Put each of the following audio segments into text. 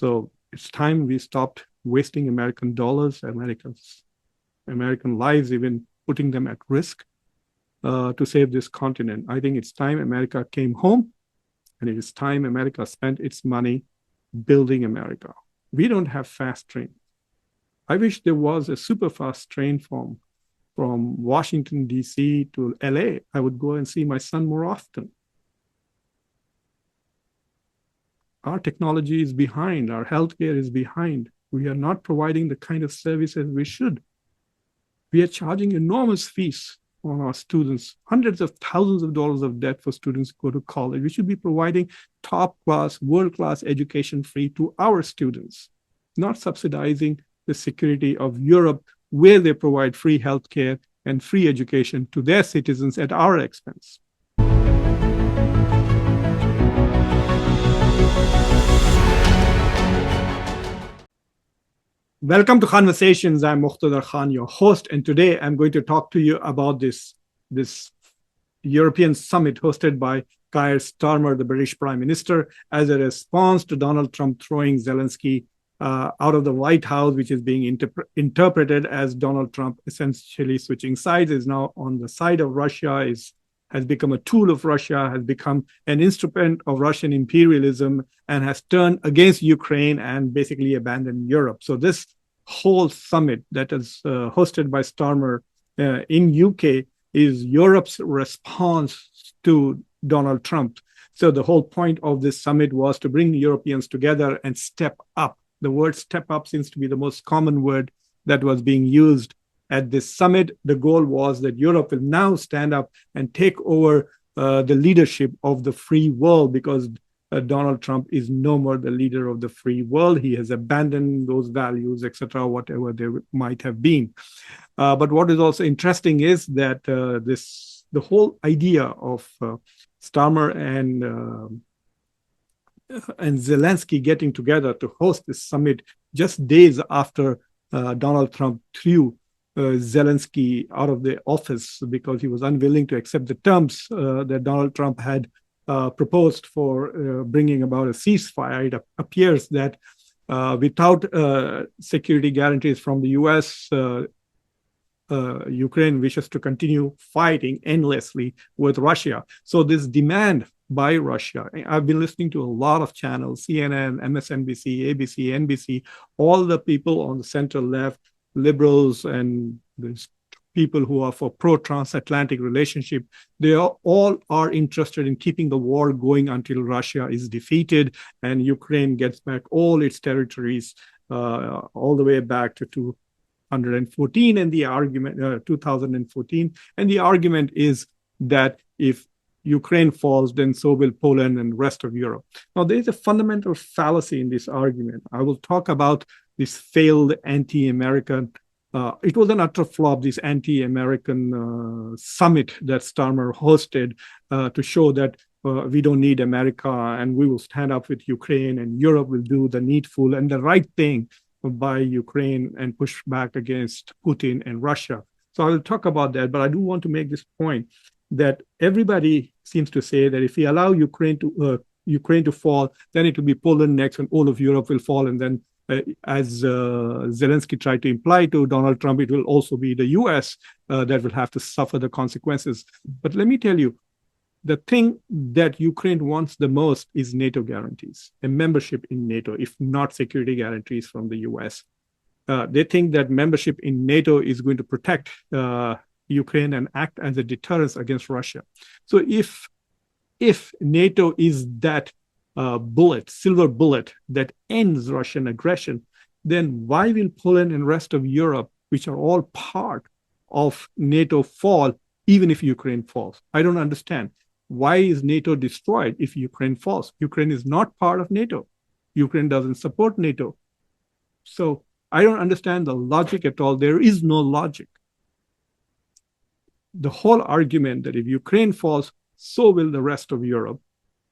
So it's time we stopped wasting American dollars, American lives, even putting them at risk to save this continent. I think it's time America came home, and it is time America spent its money building America. We don't have fast trains. I wish there was a super fast train from Washington, D.C. to L.A. I would go and see my son more often. Our technology is behind. Our healthcare is behind. We are not providing the kind of services we should. We are charging enormous fees on our students, hundreds of thousands of dollars of debt for students who go to college. We should be providing top-class, world-class education free to our students, not subsidizing the security of Europe, where they provide free healthcare and free education to their citizens at our expense. Welcome to Khanversations. I'm Muqtedar Khan, your host, and today I'm going to talk to you about this European summit hosted by Keir Starmer, the British Prime Minister, as a response to Donald Trump throwing Zelensky out of the White House, which is being interpreted as Donald Trump essentially switching sides, is now on the side of Russia, has become a tool of Russia, has become an instrument of Russian imperialism, and has turned against Ukraine and basically abandoned Europe. So this whole summit that is hosted by Starmer in UK is Europe's response to Donald Trump. So the whole point of this summit was to bring Europeans together and step up. The word step up seems to be the most common word that was being used at this summit. The goal was that Europe will now stand up and take over the leadership of the free world, because Donald Trump is no more the leader of the free world. He has abandoned those values, etc., whatever they might have been. But what is also interesting is that the whole idea of Starmer and Zelensky getting together to host this summit just days after Donald Trump threw Zelensky out of the office because he was unwilling to accept the terms that Donald Trump had proposed for bringing about a ceasefire. It appears that without security guarantees from the US, Ukraine wishes to continue fighting endlessly with Russia. So this demand by Russia, I've been listening to a lot of channels, CNN, MSNBC, ABC, NBC, all the people on the center left, liberals and there's people who are for pro-transatlantic relationship, they all are interested in keeping the war going until Russia is defeated and Ukraine gets back all its territories all the way back to 2014 and the argument 2014. And the argument is that if Ukraine falls, then so will Poland and the rest of Europe. Now, there is a fundamental fallacy in this argument. I will talk about this failed anti-American, it was an utter flop, this anti-American summit that Starmer hosted to show that we don't need America and we will stand up with Ukraine and Europe will do the needful and the right thing by Ukraine and push back against Putin and Russia. So I will talk about that, but I do want to make this point that everybody seems to say that if we allow Ukraine to fall, then it will be Poland next and all of Europe will fall. And then as Zelensky tried to imply to Donald Trump, it will also be the US that will have to suffer the consequences. But let me tell you, the thing that Ukraine wants the most is NATO guarantees, a membership in NATO, if not security guarantees from the US. They think that membership in NATO is going to protect Ukraine and act as a deterrence against Russia. So if NATO is that silver bullet that ends Russian aggression, then why will Poland and rest of Europe, which are all part of NATO, fall even if Ukraine falls? I don't understand. Why is NATO destroyed if Ukraine falls? Ukraine is not part of NATO. Ukraine doesn't support NATO. So I don't understand the logic at all. There is no logic. The whole argument that if Ukraine falls, so will the rest of Europe,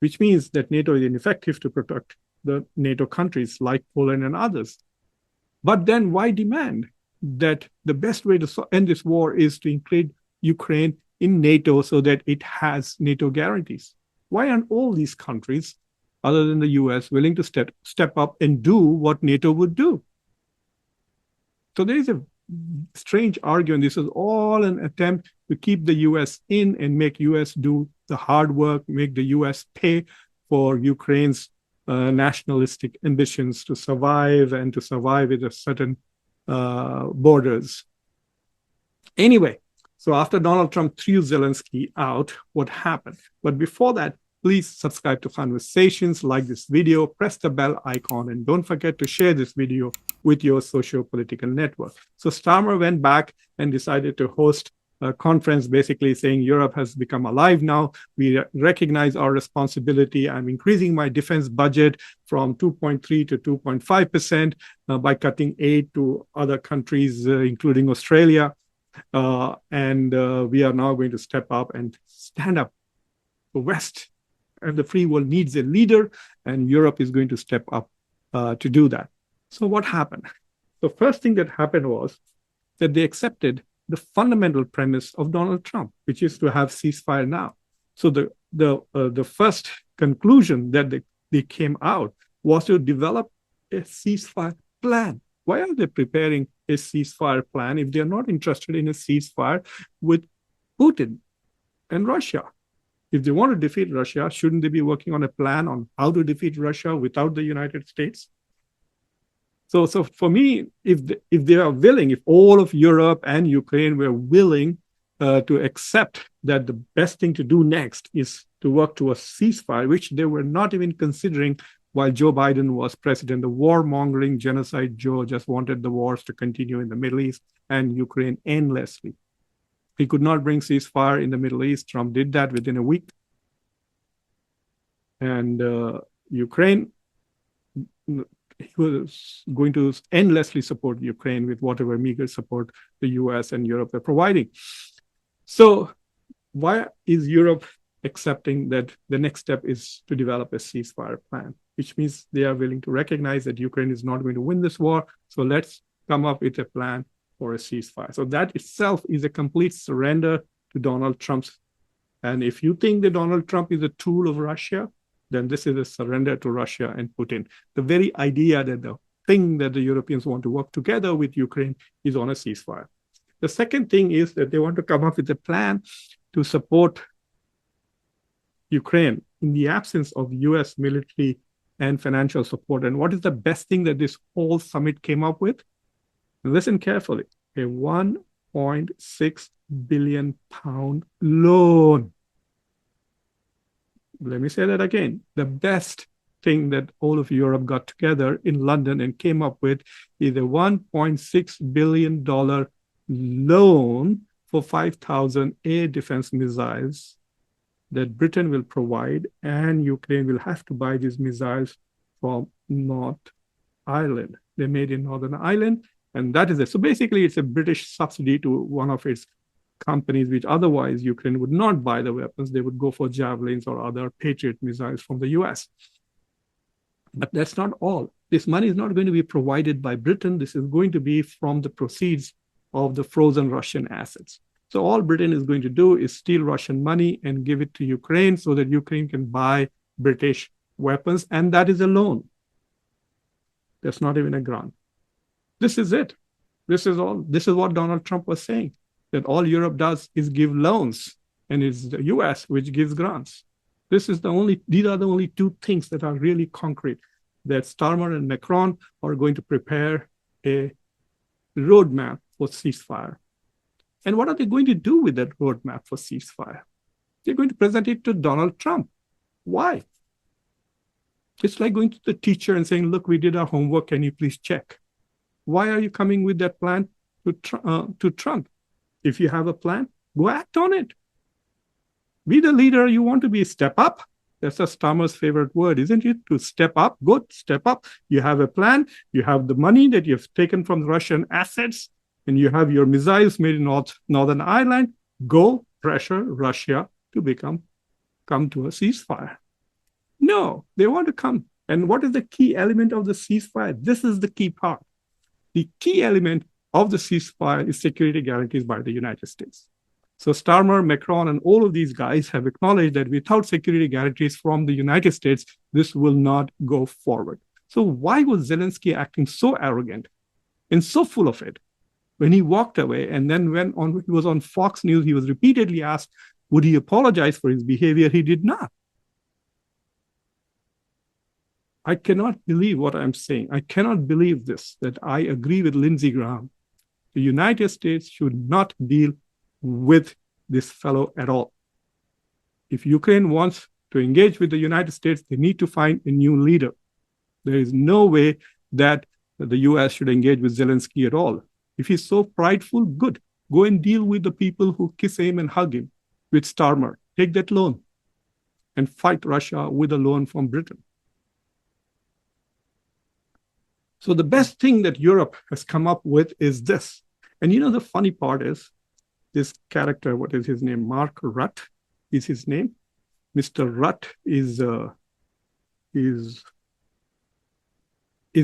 which means that NATO is ineffective to protect the NATO countries like Poland and others. But then why demand that the best way to end this war is to include Ukraine in NATO so that it has NATO guarantees? Why aren't all these countries other than the US willing to step up and do what NATO would do? So there is a strange argument. This is all an attempt to keep the US in and make US do the hard work, make the US pay for Ukraine's nationalistic ambitions to survive and to survive with a certain borders. Anyway, so after Donald Trump threw Zelensky out, what happened? But before that, please subscribe to Khanversations, like this video, press the bell icon, and don't forget to share this video with your socio-political network. So Starmer went back and decided to host a conference basically saying Europe has become alive now. We recognize our responsibility. I'm increasing my defense budget from 2.3 to 2.5% by cutting aid to other countries, including Australia. And we are now going to step up and stand up. The West and the free world needs a leader, and Europe is going to step up to do that. So what happened? The first thing that happened was that they accepted the fundamental premise of Donald Trump, which is to have ceasefire now. So the first conclusion that they came out was to develop a ceasefire plan. Why are they preparing a ceasefire plan if they're not interested in a ceasefire with Putin and Russia? If they want to defeat Russia, shouldn't they be working on a plan on how to defeat Russia without the United States? So for me, if they are willing, if all of Europe and Ukraine were willing to accept that the best thing to do next is to work to a ceasefire, which they were not even considering while Joe Biden was president, the warmongering genocide Joe just wanted the wars to continue in the Middle East and Ukraine endlessly. He could not bring ceasefire in the Middle East. Trump did that within a week. And Ukraine, he was going to endlessly support Ukraine with whatever meager support the US and Europe are providing. So why is Europe accepting that the next step is to develop a ceasefire plan, which means they are willing to recognize that Ukraine is not going to win this war. So let's come up with a plan for a ceasefire. So that itself is a complete surrender to Donald Trump's. And if you think that Donald Trump is a tool of Russia, then this is a surrender to Russia and Putin. The very idea that the thing that the Europeans want to work together with Ukraine is on a ceasefire. The second thing is that they want to come up with a plan to support Ukraine in the absence of US military and financial support. And what is the best thing that this whole summit came up with? Listen carefully. A 1.6 billion pound loan. Let me say that again. The best thing that all of Europe got together in London and came up with is a $1.6 billion loan for 5,000 air defense missiles that Britain will provide, and Ukraine will have to buy these missiles from North Ireland. They're made in Northern Ireland, and that is it. So basically, it's a British subsidy to one of its companies, which otherwise Ukraine would not buy the weapons. They would go for Javelins or other Patriot missiles from the US. But that's not all. This money is not going to be provided by Britain. This is going to be from the proceeds of the frozen Russian assets. So all Britain is going to do is steal Russian money and give it to Ukraine so that Ukraine can buy British weapons. And that is a loan. That's not even a grant. This is it. This is all. This is what Donald Trump was saying, that all Europe does is give loans, and it's the US which gives grants. These are the only two things that are really concrete, that Starmer and Macron are going to prepare a roadmap for ceasefire. And what are they going to do with that roadmap for ceasefire? They're going to present it to Donald Trump. Why? It's like going to the teacher and saying, look, we did our homework, can you please check? Why are you coming with that plan to Trump? If you have a plan, go act on it. Be the leader you want to be. Step up. That's a Starmer's favorite word, isn't it? To step up. Good, step up. You have a plan. You have the money that you've taken from the Russian assets, and you have your missiles made in Northern Ireland. Go pressure Russia to come to a ceasefire. No, they want to come. And what is the key element of the ceasefire? This is the key part. The key element of the ceasefire is security guarantees by the United States. So Starmer, Macron, and all of these guys have acknowledged that without security guarantees from the United States, this will not go forward. So why was Zelensky acting so arrogant and so full of it when he walked away? And then when he was on Fox News, he was repeatedly asked, would he apologize for his behavior? He did not. I cannot believe what I'm saying. I cannot believe this, that I agree with Lindsey Graham. The United States should not deal with this fellow at all. If Ukraine wants to engage with the United States, they need to find a new leader. There is no way that the US should engage with Zelensky at all. If he's so prideful, good. Go and deal with the people who kiss him and hug him with Starmer. Take that loan and fight Russia with a loan from Britain. So the best thing that Europe has come up with is this. And you know, the funny part is this character, what is his name? Mark Rutte is his name. Mr. Rutte is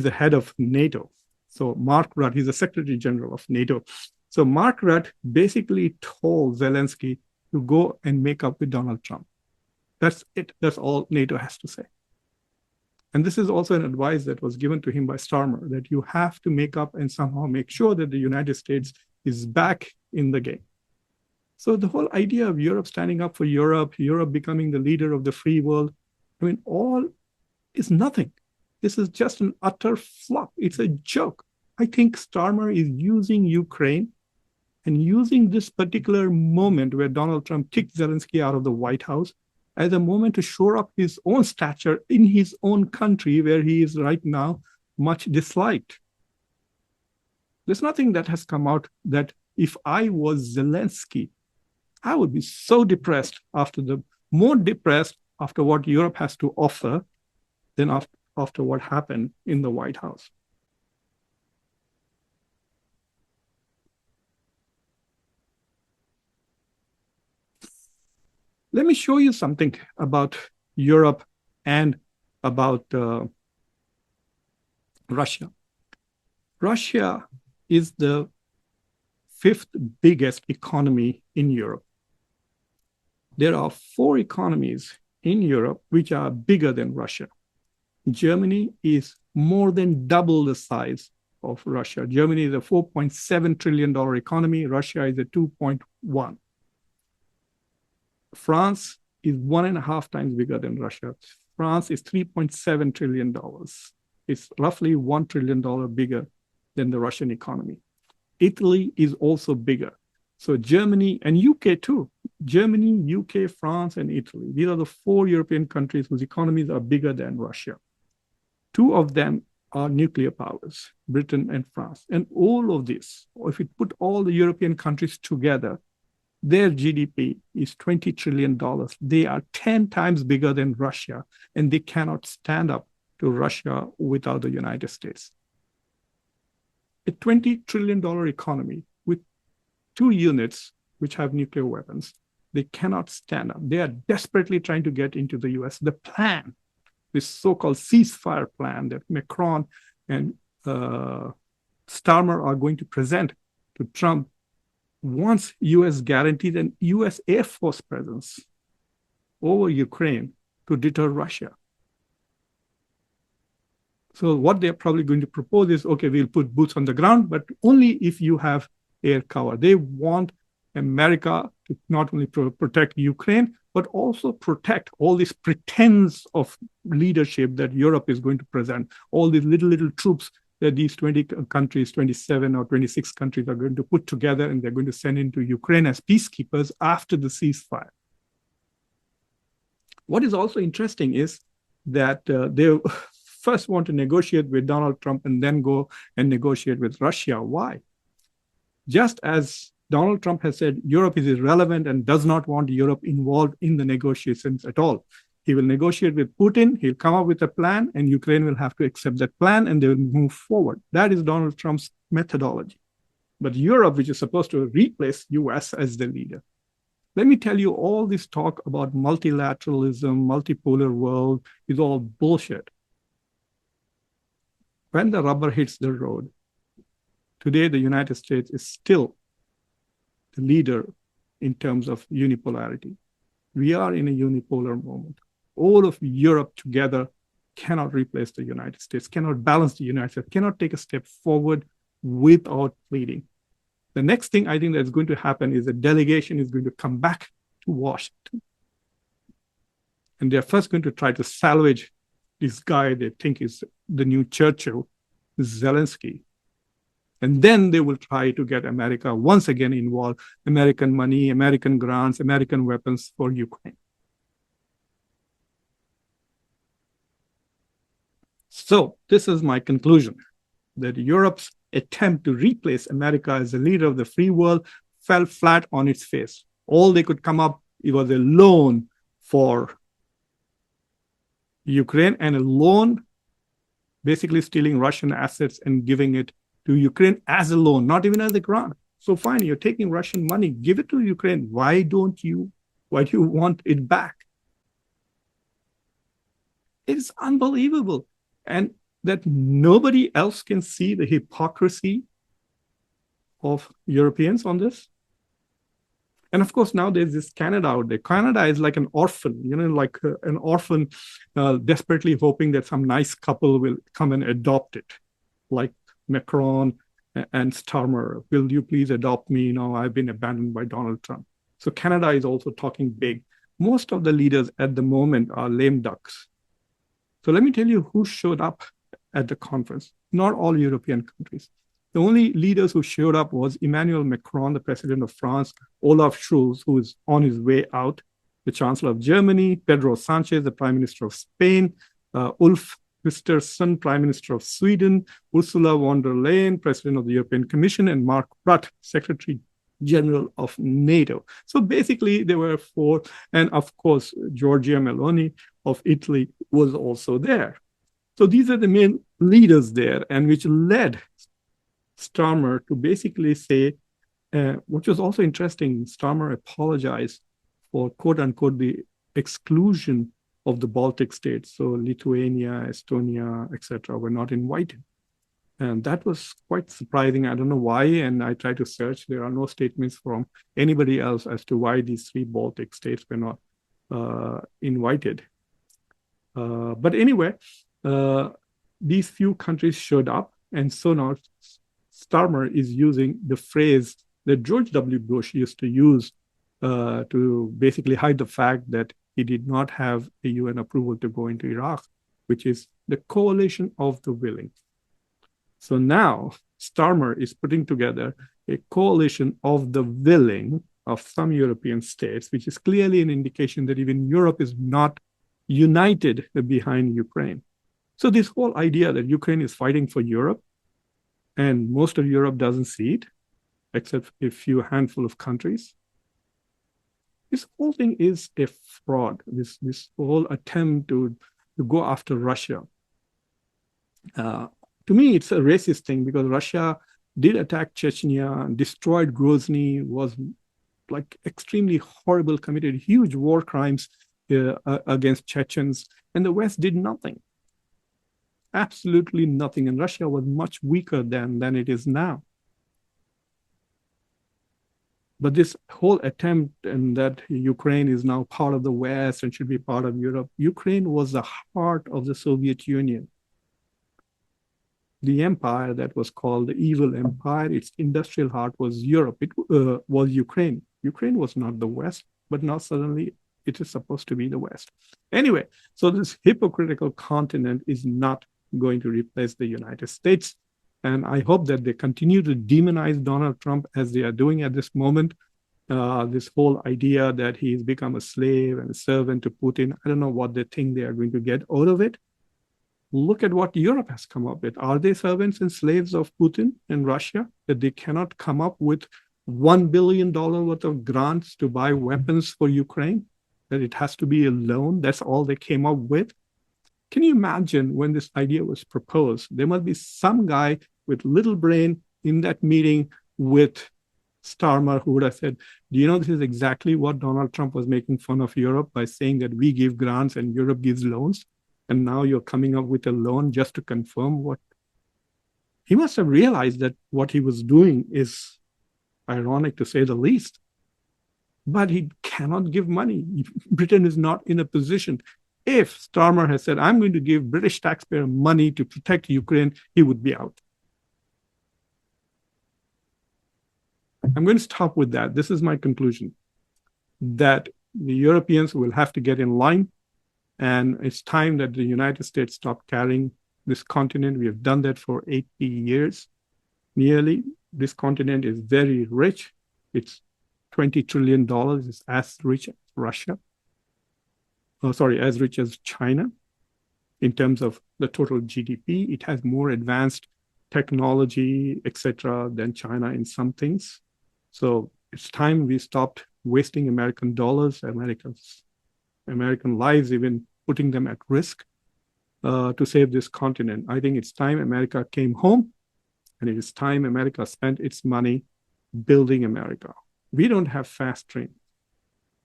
the head of NATO. So Mark Rutte, he's the Secretary General of NATO. So Mark Rutte basically told Zelensky to go and make up with Donald Trump. That's it. That's all NATO has to say. And this is also an advice that was given to him by Starmer, that you have to make up and somehow make sure that the United States is back in the game. So the whole idea of Europe standing up for Europe, Europe becoming the leader of the free world, I mean, all is nothing. This is just an utter flop. It's a joke. I think Starmer is using Ukraine and using this particular moment where Donald Trump kicked Zelensky out of the White House as a moment to shore up his own stature in his own country, where he is right now much disliked. There's nothing that has come out that if I was Zelensky, I would be so depressed more depressed after what Europe has to offer than after what happened in the White House. Let me show you something about Europe and about Russia. Russia is the 5th biggest economy in Europe. There are 4 economies in Europe which are bigger than Russia. Germany is more than double the size of Russia. Germany is a $4.7 trillion economy. Russia is a 2.1. France is 1.5 times bigger than Russia. France is $3.7 trillion. It's roughly $1 trillion bigger than the Russian economy. Italy is also bigger. So Germany and UK too. Germany, UK, France, and Italy. These are the 4 European countries whose economies are bigger than Russia. 2 of them are nuclear powers, Britain and France. And all of this, if you put all the European countries together, their GDP is $20 trillion. They are 10 times bigger than Russia, and they cannot stand up to Russia without the United States. A $20 trillion economy with 2 units which have nuclear weapons, they cannot stand up. They are desperately trying to get into the US. The plan, this so-called ceasefire plan that Macron and Starmer are going to present to Trump, wants US guaranteed an US Air Force presence over Ukraine to deter Russia. So what they're probably going to propose is, okay, we'll put boots on the ground, but only if you have air cover. They want America to not only protect Ukraine, but also protect all this pretense of leadership that Europe is going to present, all these little troops that these 20 countries, 27 or 26 countries are going to put together, and they're going to send into Ukraine as peacekeepers after the ceasefire. What is also interesting is that they first want to negotiate with Donald Trump and then go and negotiate with Russia. Why? Just as Donald Trump has said, Europe is irrelevant and does not want Europe involved in the negotiations at all. He will negotiate with Putin, he'll come up with a plan, and Ukraine will have to accept that plan, and they will move forward. That is Donald Trump's methodology. But Europe, which is supposed to replace US as the leader, let me tell you, all this talk about multilateralism, multipolar world is all bullshit. When the rubber hits the road, today the United States is still the leader in terms of unipolarity. We are in a unipolar moment. All of Europe together cannot replace the United States, cannot balance the United States, cannot take a step forward without pleading. The next thing I think that's going to happen is a delegation is going to come back to Washington. And they're first going to try to salvage this guy they think is the new Churchill, Zelensky. And then they will try to get America once again involved, American money, American grants, American weapons for Ukraine. So this is my conclusion, that Europe's attempt to replace America as the leader of the free world fell flat on its face. All they could come up, it was a loan for Ukraine, and a loan basically stealing Russian assets and giving it to Ukraine as a loan, not even as a grant. So fine, you're taking Russian money, give it to Ukraine. Why do you want it back? It's unbelievable. And that nobody else can see the hypocrisy of Europeans on this. And of course, now there's this Canada out there. Canada is like an orphan, like an orphan desperately hoping that some nice couple will come and adopt it, like Macron and Starmer. Will you please adopt me? I've been abandoned by Donald Trump. So Canada is also talking big. Most of the leaders at the moment are lame ducks. So let me tell you who showed up at the conference. Not all European countries. The only leaders who showed up was Emmanuel Macron, the president of France, Olaf Scholz, who is on his way out, the chancellor of Germany, Pedro Sanchez, the prime minister of Spain, Ulf Kristersson, prime minister of Sweden, Ursula von der Leyen, president of the European Commission, and Mark Rutte, secretary general of NATO. So basically there were four, and of course, Giorgia Meloni of Italy was also there. So these are the main leaders there, and which led Starmer to basically say, which was also interesting, Starmer apologized for quote unquote the exclusion of the Baltic states. So Lithuania, Estonia, etc. were not invited. And that was quite surprising. I don't know why. And I tried to search. There are no statements from anybody else as to why these three Baltic states were not invited. But anyway, these few countries showed up. And so now Starmer is using the phrase that George W. Bush used to use to basically hide the fact that he did not have a UN approval to go into Iraq, which is the coalition of the willing. So now Starmer is putting together a coalition of the willing of some European states, which is clearly an indication that even Europe is not united behind Ukraine. So this whole idea that Ukraine is fighting for Europe, and most of Europe doesn't see it, except a few handful of countries. This whole thing is a fraud, this whole attempt to go after Russia. To me, it's a racist thing because Russia did attack Chechnya, destroyed Grozny, was like extremely horrible, committed huge war crimes against Chechens, and the West did nothing. Absolutely nothing. And Russia was much weaker than it is now. But this whole attempt and that Ukraine is now part of the West and should be part of Europe, Ukraine was the heart of the Soviet Union. The empire that was called the evil empire, its industrial heart was Europe. It was Ukraine. Ukraine was not the West, but now suddenly it is supposed to be the West. Anyway, so this hypocritical continent is not going to replace the United States. And I hope that they continue to demonize Donald Trump as they are doing at this moment. This whole idea that he's become a slave and a servant to Putin, I don't know what they think they are going to get out of it. Look at what Europe has come up with. Are they servants and slaves of Putin and Russia, that they cannot come up with $1 billion worth of grants to buy weapons for Ukraine? That it has to be a loan? That's all they came up with? Can you imagine when this idea was proposed? There must be some guy with little brain in that meeting with Starmer who would have said, do you know this is exactly what Donald Trump was making fun of Europe by saying that we give grants and Europe gives loans? And now you're coming up with a loan just to confirm what? He must have realized that what he was doing is ironic, to say the least. but he cannot give money. Britain is not in a position. If Starmer has said, I'm going to give British taxpayer money to protect Ukraine, he would be out. I'm going to stop with that. This is my conclusion, that the Europeans will have to get in line, and it's time that the United States stop carrying this continent. We have done that for 80 years, nearly. This continent is very rich. It's $20 trillion. It's as rich as Russia. Oh, sorry, as rich as China in terms of the total GDP. It has more advanced technology, etc., than China in some things. So it's time we stopped wasting American dollars, American lives, even putting them at risk to save this continent. I think it's time America came home, and it is time America spent its money building America. We don't have fast trains.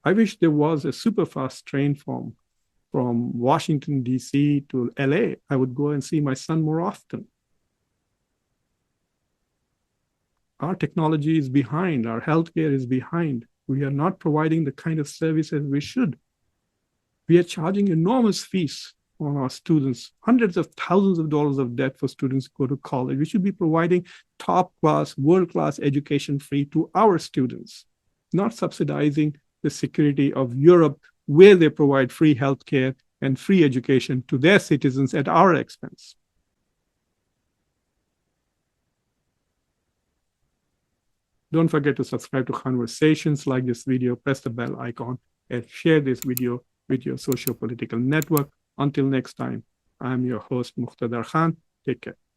I wish there was a super fast train from Washington, D.C. to L.A. I would go and see my son more often. Our technology is behind. Our healthcare is behind. We are not providing the kind of services we should. We are charging enormous fees on our students, hundreds of thousands of dollars of debt for students who go to college. We should be providing top-class, world-class education free to our students, not subsidizing the security of Europe, where they provide free healthcare and free education to their citizens at our expense. Don't forget to subscribe to Khanversations, like this video, press the bell icon, and share this video with your socio-political network. Until next time, I'm your host, Muqtedar Khan. Take care.